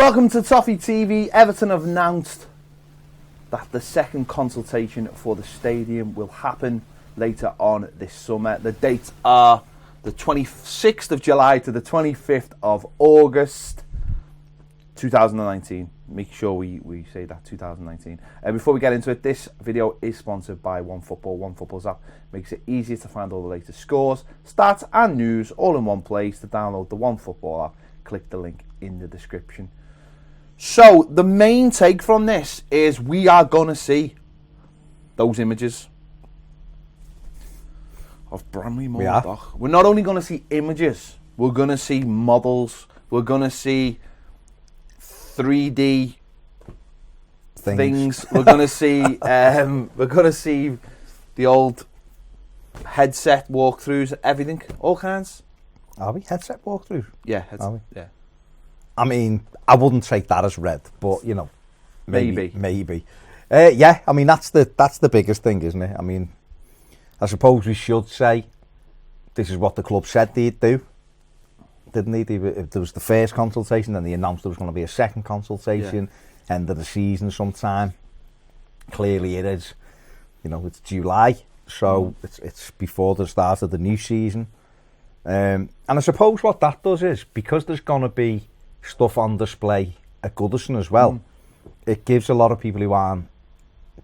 Welcome to Toffee TV. Everton have announced that the second consultation for the stadium will happen later on this summer. The dates are the 26th of July to the 25th of August 2019. Make sure we say that, 2019. Before we get into it, this video is sponsored by OneFootball. OneFootball's app makes it easier to find all the latest scores, stats and news all in one place. To download the OneFootball app, click the link in the description. So, the main take from this is we are going to see those images of Bramley Moldach. We're not only going to see images, we're going to see models, we're going to see 3D things. We're going to see the old headset walkthroughs, everything, all kinds. Are we headset walkthroughs? Yeah, headset. Yeah. I mean, I wouldn't take that as red, but you know, maybe. Yeah, I mean that's the biggest thing, isn't it? I mean, I suppose we should say this is what the club said they'd do, didn't they? There was the first consultation, then they announced there was going to be a second consultation, end of the season sometime. Clearly, it is. You know, it's July, so it's before the start of the new season. And I suppose what that does is, because there's going to be stuff on display at Goodison as well, it gives a lot of people who aren't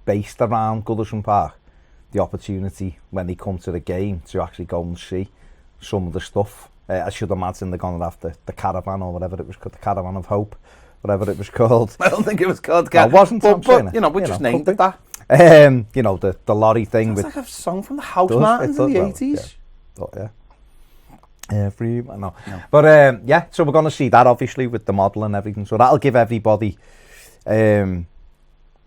based around Goodison Park the opportunity when they come to the game to actually go and see some of the stuff. I should imagine they're going to have the caravan or whatever it was called, the Caravan of Hope, whatever it was called. I don't think it was called. No, it wasn't. But you know, we just named it that. You know, the lorry thing. It's like a song from the House Martins in the 80s. Yeah. No. But yeah, so we're going to see that obviously with the model and everything. So that'll give everybody an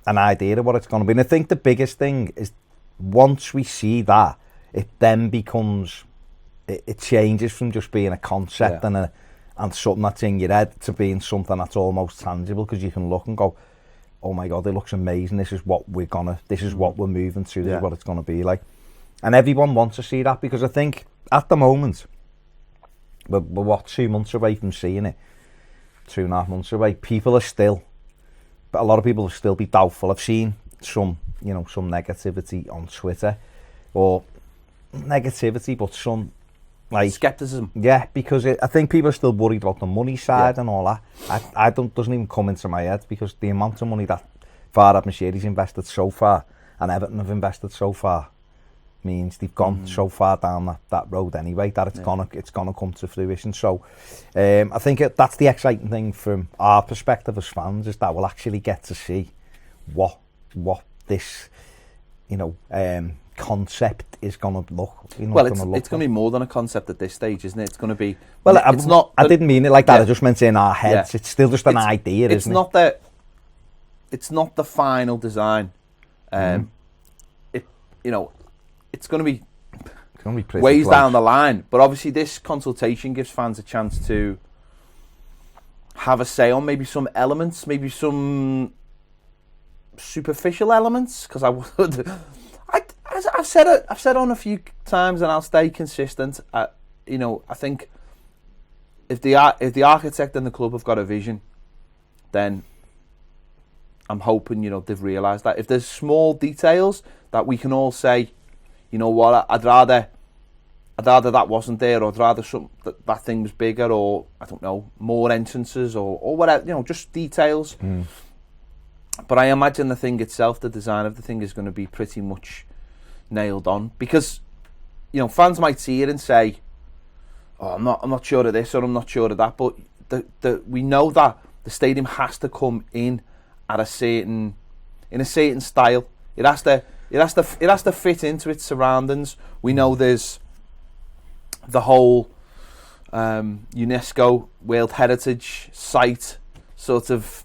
idea of what it's going to be. And I think the biggest thing is once we see that, it then becomes, it changes from just being a concept and something that's in your head to being something that's almost tangible, because you can look and go, oh my God, it looks amazing. This is what we're moving to. This is what it's going to be like. And everyone wants to see that, because I think at the moment, we're what, 2 months away from seeing it, 2.5 months away. People are still, but a lot of people will still be doubtful. I've seen some negativity on Twitter, or negativity, but some like skepticism. Yeah, because I think people are still worried about the money side and all that. Doesn't even come into my head, because the amount of money that Farhad Moshiri's invested so far and Everton have invested so far means they've gone so far down that road anyway that it's gonna come to fruition. So I think that's the exciting thing from our perspective as fans, is that we'll actually get to see what this concept is gonna look. Well, it's gonna be more than a concept at this stage, isn't it? It's gonna be. Well, it's not. I didn't mean it like that. I just meant in our heads. It's still just an idea, isn't it? It's not the final design. It's going to be ways close down the line. But obviously this consultation gives fans a chance to have a say on maybe some elements, maybe some superficial elements. Because I've said on a few times, and I'll stay consistent. I think if the architect and the club have got a vision, then I'm hoping they've realised that. If there's small details that we can all say, you know what, I'd rather that wasn't there, or I'd rather that thing was bigger, or I don't know, more entrances, or whatever, just details. But I imagine the thing itself, the design of the thing, is going to be pretty much nailed on, because fans might see it and say, oh, I'm not sure of this, or I'm not sure of that, but we know that the stadium has to come in at a certain style. It has to fit into its surroundings. We know there's the whole UNESCO World Heritage Site sort of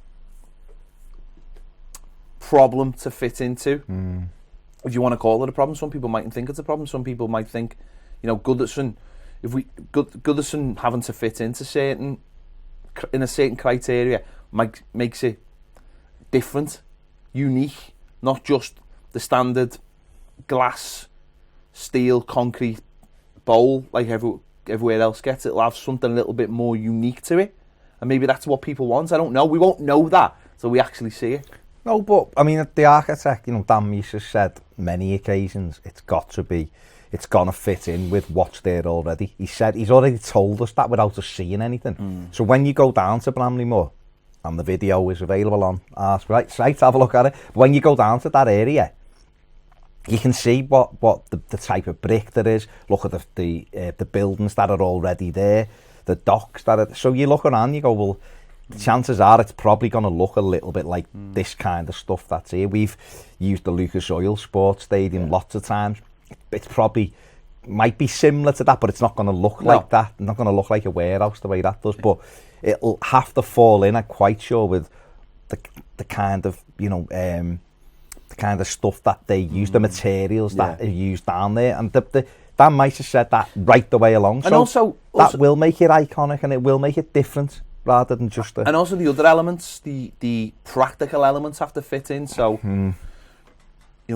problem to fit into. If you want to call it a problem, some people mightn't think it's a problem. Some people might think, Goodison having to fit into a certain criteria makes it different, unique, not just the standard glass, steel, concrete bowl like everywhere else gets. It'll have something a little bit more unique to it, And maybe that's what people want. I don't know. We won't know that until we actually see it. No, but I mean, the architect, Dan Meese has said many occasions, it's gonna fit in with what's there already. He's already told us that without us seeing anything. So when you go down to Bramley Moor, and the video is available on our site, have a look at it. But when you go down to that area, you can see what the type of brick there is. Look at the buildings that are already there, the docks that are. So you look around, you go, well, the chances are it's probably going to look a little bit like this kind of stuff that's here. We've used the Lucas Oil Sports Stadium lots of times. It's probably might be similar to that, but it's not going to look like that. It's not going to look like a warehouse the way that does. But it'll have to fall in, I'm quite sure, with the kind of the kind of stuff that they use, the materials that are used down there, and Dan Meese has said that right the way along. And so also that will make it iconic, and it will make it different rather than just. And also the other elements, the practical elements have to fit in. So.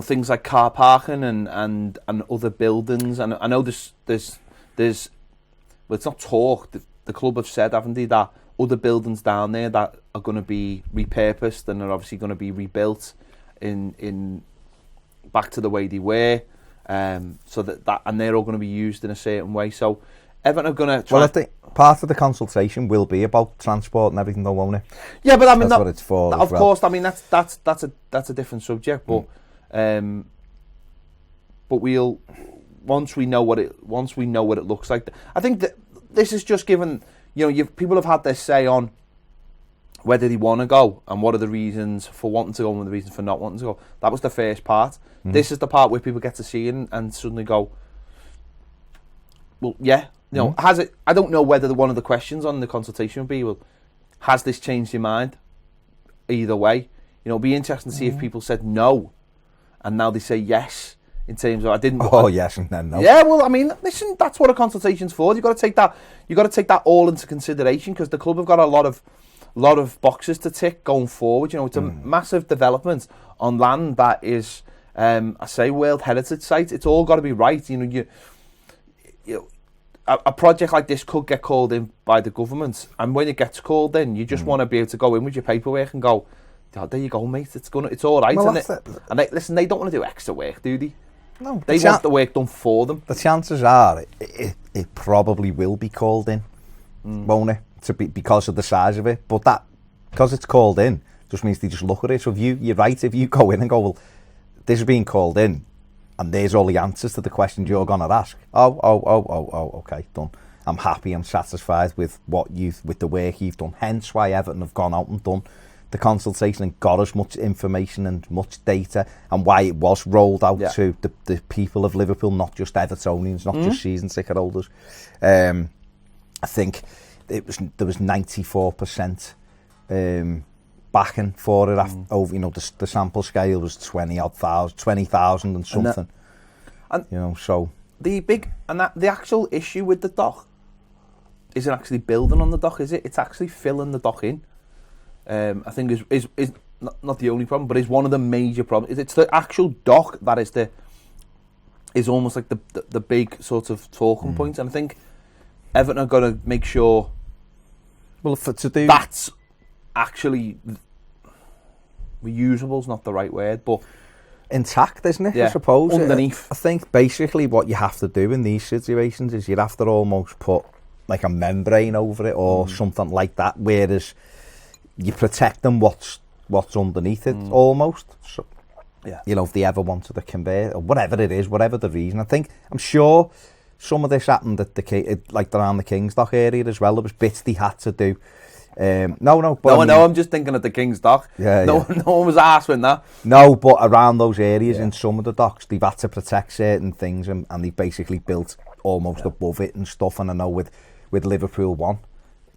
Things like car parking and other buildings, and I know there's well, it's not talk. The club have said, haven't they, that other buildings down there that are going to be repurposed and are obviously going to be rebuilt in back to the way they were, so that and they're all going to be used in a certain way. So Everton are going to. Well, I think part of the consultation will be about transport and everything, though, won't it? Yeah, but I mean that's what it's for. Of course, I mean that's a different subject, but. But we'll once we know what it looks like. I think that this is just given people have had their say on whether they want to go and what are the reasons for wanting to go and what are the reasons for not wanting to go. That was the first part. This is the part where people get to see it and suddenly go, well, yeah, has it? I don't know whether one of the questions on the consultation will be, well, has this changed your mind? Either way, it'd be interesting to see if people said no. And now they say yes in terms of I didn't. Oh yes, and then no. Yeah, well, I mean, listen, that's what a consultation's for. You've got to take that. You've got to take that all into consideration because the club have got a lot of boxes to tick going forward. It's a massive development on land that is, I say, World Heritage Site. It's all got to be right. A project like this could get called in by the government, and when it gets called in, you just want to be able to go in with your paperwork and go. Oh, there you go, mate. It's all right, well, isn't it? And they don't want to do extra work, do they? No, they want the work done for them. The chances are it probably will be called in, won't it? Because of the size of it, but because it's called in just means they just look at it. So you're right. If you go in and go, well, this is being called in, and there's all the answers to the questions you're gonna ask. Oh, okay, done. I'm happy. I'm satisfied with with the work you've done. Hence why Everton have gone out and done the consultation and got us much information and much data, and why it was rolled out to the people of Liverpool, not just Evertonians, not just season ticket holders. I think there was 94% backing for it over. The sample scale was 20,000 and something. And so the actual issue with the dock isn't actually building on the dock, is it? It's actually filling the dock in. I think is not the only problem, but is one of the major problems. It's the actual dock that is almost like the big sort of talking point. And I think Everton are going to make sure. Well, to do that's actually reusable is not the right word, but intact, isn't it? Yeah, I suppose underneath. I think basically what you have to do in these situations is you have to almost put like a membrane over it or something like that, whereas you protect them what's underneath it almost. So, if they ever wanted to convert or whatever it is, whatever the reason, I'm sure some of this happened at like around the King's Dock area as well. There was bits they had to do. I'm just thinking of the King's Dock. No one was arsing that. No, but around those areas in some of the docks, they've had to protect certain things, and they basically built almost above it and stuff. And I know with Liverpool 1,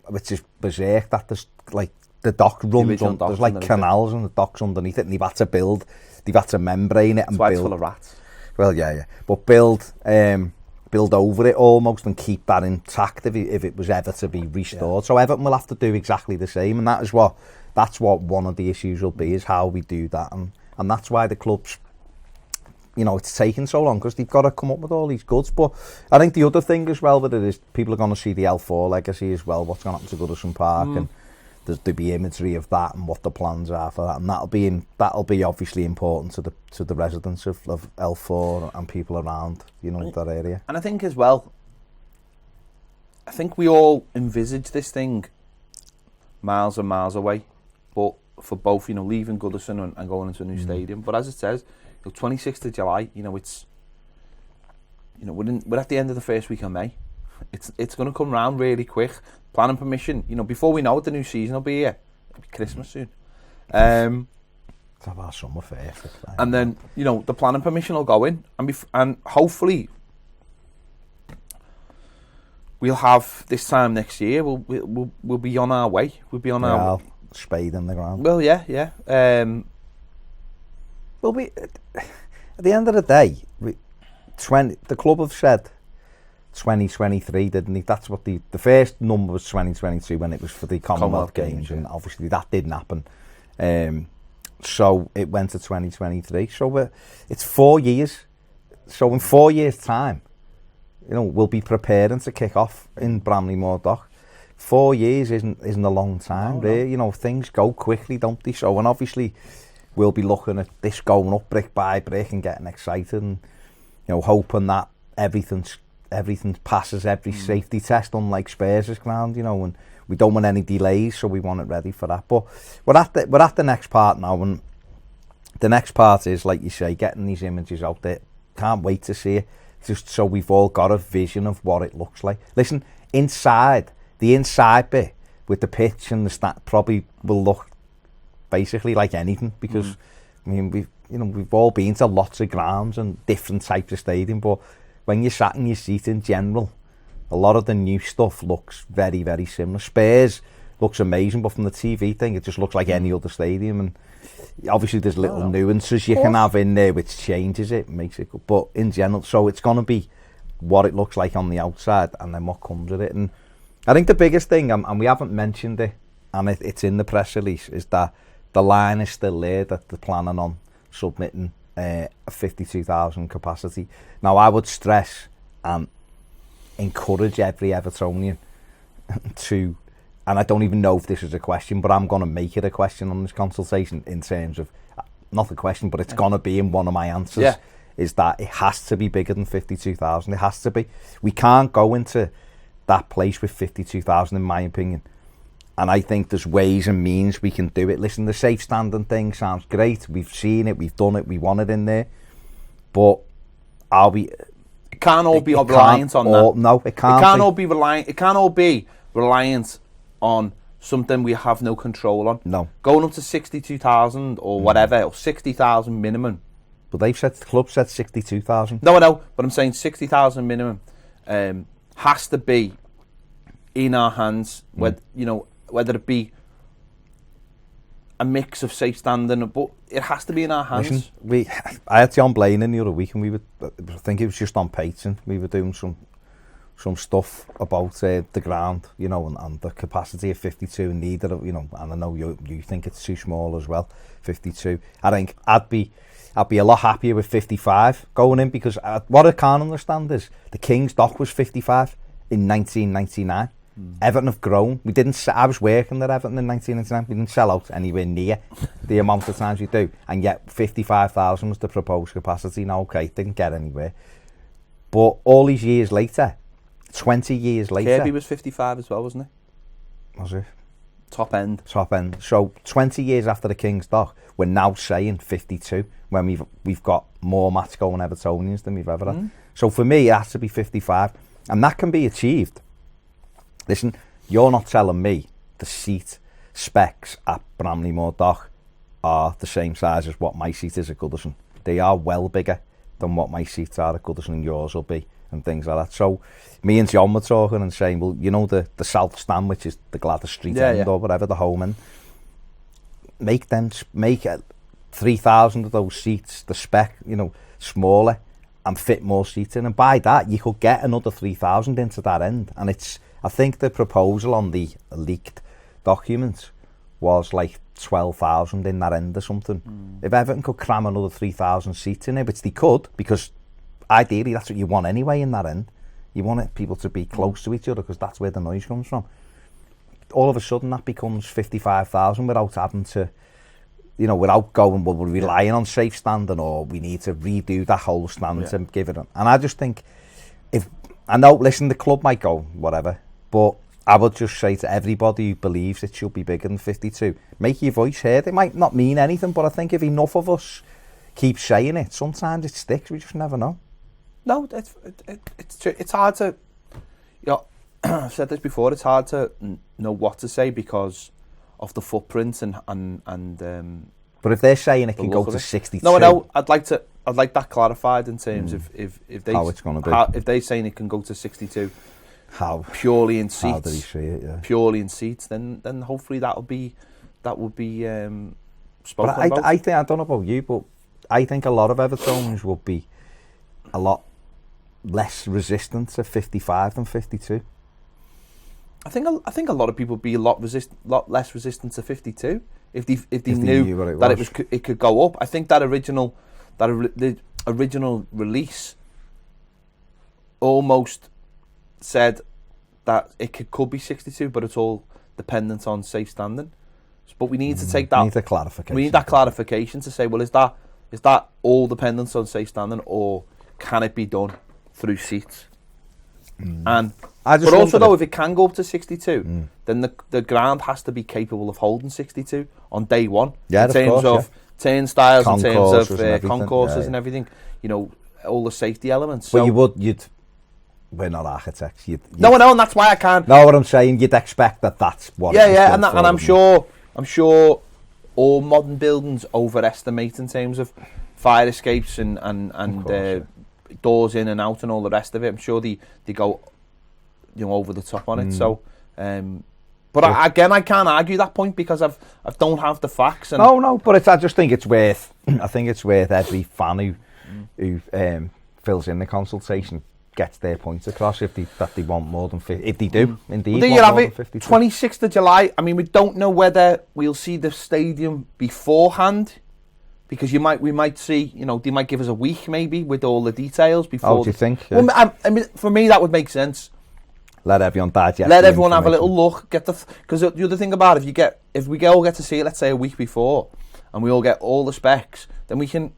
which is berserk, that there's like the dock runs on, there's like canals and the docks underneath it, and they've had to membrane it and build. It's full of rats. Well, yeah, but build over it almost and keep that intact if it was ever to be restored. So Everton will have to do exactly the same, and that's what one of the issues will be, is how we do that, and that's why the club's you know, it's taken so long because they've got to come up with all these goods. But I think the other thing as well with it is people are going to see the L4 legacy as well, what's going to happen to Goodison Park, and there'll be imagery of that and what the plans are for that, and that'll be obviously important to the residents of L4 and people around, you know, that area. And I think as well, I think we all envisage this thing miles and miles away, but for both, you know, leaving Goodison and going into a new stadium. But as it says, 26th of July, you know, it's, you know, we're at the end of the first week of May. It's going to come round really quick. Planning permission, you know, before we know it, the new season will be here. It'll be Christmas soon. Have our summer fair. And then, you know, the planning permission will go in, and hopefully we'll have this time next year. We'll be on our way. We'll be on our spade in the ground. Well, yeah. Well, we at the end of the day, the club have said 2023, didn't they? That's what the first number was 2022 when it was for the Commonwealth Games, and obviously that didn't happen. So it went to 2023. So it's 4 years. So in 4 years' time, you know, we'll be preparing to kick off in Bramley-Moore Dock. 4 years isn't a long time, really. You know, things go quickly, don't they? So, and obviously we'll be looking at this going up brick by brick and getting excited, and, you know, hoping that everything passes every safety test, unlike Spurs' ground, you know, and we don't want any delays, so we want it ready for that. But we're at the next part now, and the next part is, like you say, getting these images out there. Can't wait to see it, just so we've all got a vision of what it looks like. Listen, the inside bit with the pitch and the stat probably will look basically like anything, because I mean, we've all been to lots of grounds and different types of stadium, but when you're sat in your seat in general, a lot of the new stuff looks very, very similar. Spurs looks amazing, but from the TV thing, it just looks like any other stadium, and obviously there's little nuances you can have in there which changes it, makes it good. But in general, so it's going to be what it looks like on the outside, and then what comes with it. And I think the biggest thing, and we haven't mentioned it, and it's in the press release, is that the line is still there that they're planning on submitting a 52,000 capacity. Now, I would stress and encourage every Evertonian to, and I don't even know if this is a question, but I'm going to make it a question on this consultation, in terms of, not a question, but it's going to be in one of my answers, is that it has to be bigger than 52,000. It has to be. We can't go into that place with 52,000, in my opinion. And I think there's ways and means we can do it. Listen, the safe standing thing sounds great. We've seen it, we've done it, we want it in there. But are we... It can't all be reliant on that. No, it can't. It can't all be reliant. It can't all be reliant on something we have no control on. No. Going up to 62,000 or whatever, or 60,000 minimum. But the club said 62,000. No, I know, but I'm saying 60,000 minimum has to be in our hands. Whether it be a mix of safe standing, but it has to be in our hands. Listen, I had John Blaine in the other week, and I think it was just on Patreon, we were doing some stuff about the ground, you know, and the capacity of 52, and neither, you know, and I know you think it's too small as well, 52. I think I'd be a lot happier with 55 going in, because what I can't understand is the King's Dock was 55 in 1999. Everton have grown. I was working at Everton in 1999. We didn't sell out anywhere near the amount of times we do, and yet 55,000 was the proposed capacity. Now, okay, didn't get anywhere, but all these years later, 20 years later, Kirby was 55 as well, wasn't he? Was it? Top end. So 20 years after the King's Dock, we're now saying 52 when we've got more match going Evertonians than we've ever had. So for me, it has to be 55, and that can be achieved. Listen, you're not telling me the seat specs at Bramley-Moore Dock are the same size as what my seat is at Goodison. They are well bigger than what my seats are at Goodison, and yours will be, and things like that. So me and John were talking and saying, well, you know, the South Stand, which is the Gladys Street end or whatever, the home end, make 3,000 of those seats, the spec, you know, smaller, and fit more seats in, and by that you could get another 3,000 into that end. And I think the proposal on the leaked documents was like 12,000 in that end or something. If Everton could cram another 3,000 seats in it, which they could, because ideally that's what you want anyway in that end. You want people to be close to each other because that's where the noise comes from. All of a sudden that becomes 55,000 without having to, without going, well, we're relying on safe standing or we need to redo that whole stand and give it. And I just think, the club might go, whatever, but I would just say to everybody who believes it should be bigger than 52, make your voice heard. It might not mean anything, but I think if enough of us keep saying it, sometimes it sticks. We just never know. No, it's hard to. I've said this before. It's hard to know what to say because of the footprint and. But if they're saying it can go to 62, no, I know. I'd like that clarified in terms of if they how it's going to be. If they're saying it can go to 62. How purely in seats? How did he see it? Yeah. Purely in seats. Then hopefully that would be spoken about. I think, I don't know about you, but I think a lot of Evertonians would be a lot less resistant to 55 than 52. I think a lot of people would be a lot less resistant to 52 if they knew that it could go up. I think the original release almost said that it could be 62, but it's all dependent on safe standing. But we need to take that. We need the clarification. We need that clarification to say, well, is that all dependent on safe standing, or can it be done through seats? And but also though, if it can go up to 62, then the ground has to be capable of holding 62 on day one. Yeah, in terms of turnstiles, in terms of concourses and everything. All the safety elements. But we're not architects. No, and that's why I can't. No, what I'm saying, you'd expect that's what. Yeah, and I'm sure all modern buildings overestimate in terms of fire escapes and doors in and out and all the rest of it. I'm sure they go, over the top on it. So, but I can't argue that point because I don't have the facts. And no, but I just think it's worth. I think it's worth every fan who fills in the consultation gets their points across if they want more than 50. If they do, indeed, there you have it. 26th of July. I mean, we don't know whether we'll see the stadium beforehand, because we might see, they might give us a week maybe with all the details before. Oh, do you think? Yeah. Well, I mean, for me that would make sense. Let everyone digest. Let everyone have a little look. Because the other thing about it, if we all get to see it, let's say a week before, and we all get all the specs, then we can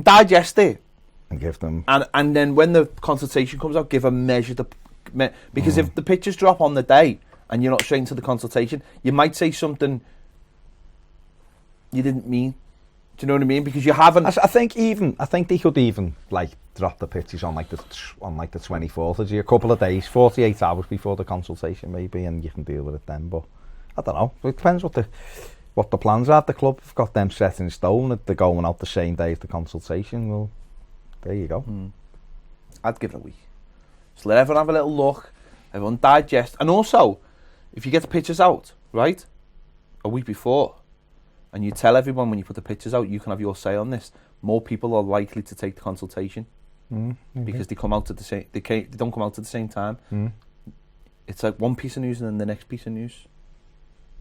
digest it. And give them, and then when the consultation comes out, give a measure because if the pictures drop on the day and you're not straight into the consultation, you might say something you didn't mean. Do you know what I mean? Because you haven't. I think they could even drop the pictures on the 24th, a couple of days, 48 hours before the consultation maybe, and you can deal with it then. But I don't know. It depends what the plans are. The club have got them set in stone. If they're going out the same day as the consultation, well, there you go. I'd give it a week. Just let everyone have a little look, everyone digest. And also, if you get the pictures out, right, a week before, and you tell everyone when you put the pictures out, you can have your say on this, more people are likely to take the consultation because they come out at the same. They don't come out at the same time. It's like one piece of news and then the next piece of news.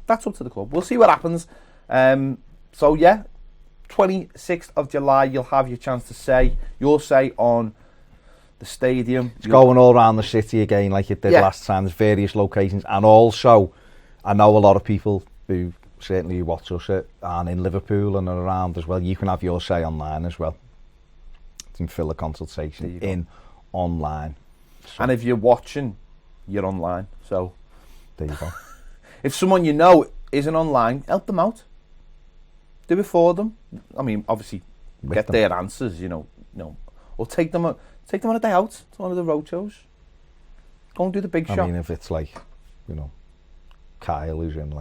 That's up to the club. We'll see what happens. So yeah. 26th of July, you'll have your chance to say your say on the stadium. It's going all around the city again like it did last time. There's various locations, and also I know a lot of people who certainly watch us and in Liverpool and around as well. You can have your say online as well. You can fill a consultation in online. So. And if you're watching, you're online. So there you go. If someone you know isn't online, help them out. Do it for them. I mean, obviously, get their answers, or take them on a day out to one of the road shows. Go and do the big shot. I mean, if it's Kyle who's in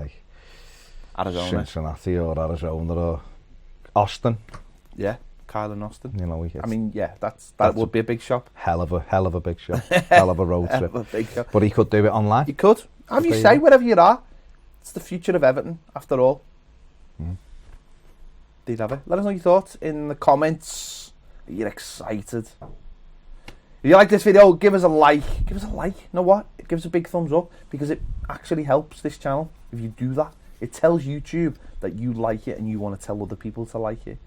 Arizona, Cincinnati or Arizona or Austin. Yeah, Kyle and Austin. I mean, that would be a big shop. Hell of a big shop. Hell of a road trip. A big shop. But he could do it online. He could. Have you say wherever you are. It's the future of Everton, after all. Did have it. Let us know your thoughts in the comments. Are you excited? If you like this video, give us a like. You know what? Give us a big thumbs up because it actually helps this channel. if you do that. It tells YouTube that you like it and you want to tell other people to like it.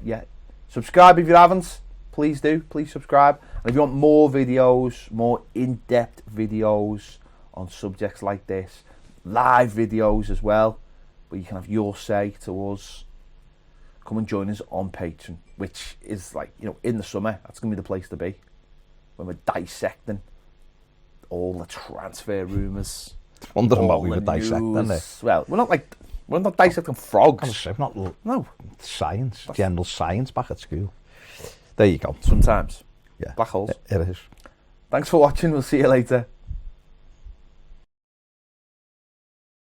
Yeah, subscribe if you haven't. Please do. Please subscribe. And if you want more videos, more in-depth videos on subjects like this, live videos as well, where you can have your say to us, come and join us on Patreon, which is like, you know, in the summer, that's going to be the place to be. When we're dissecting all the transfer rumours. Wondering what we were dissecting there. Well, we're not dissecting frogs. Not No. Science, general science back at school. There you go. Sometimes. Yeah. Black holes. It is. Thanks for watching. We'll see you later.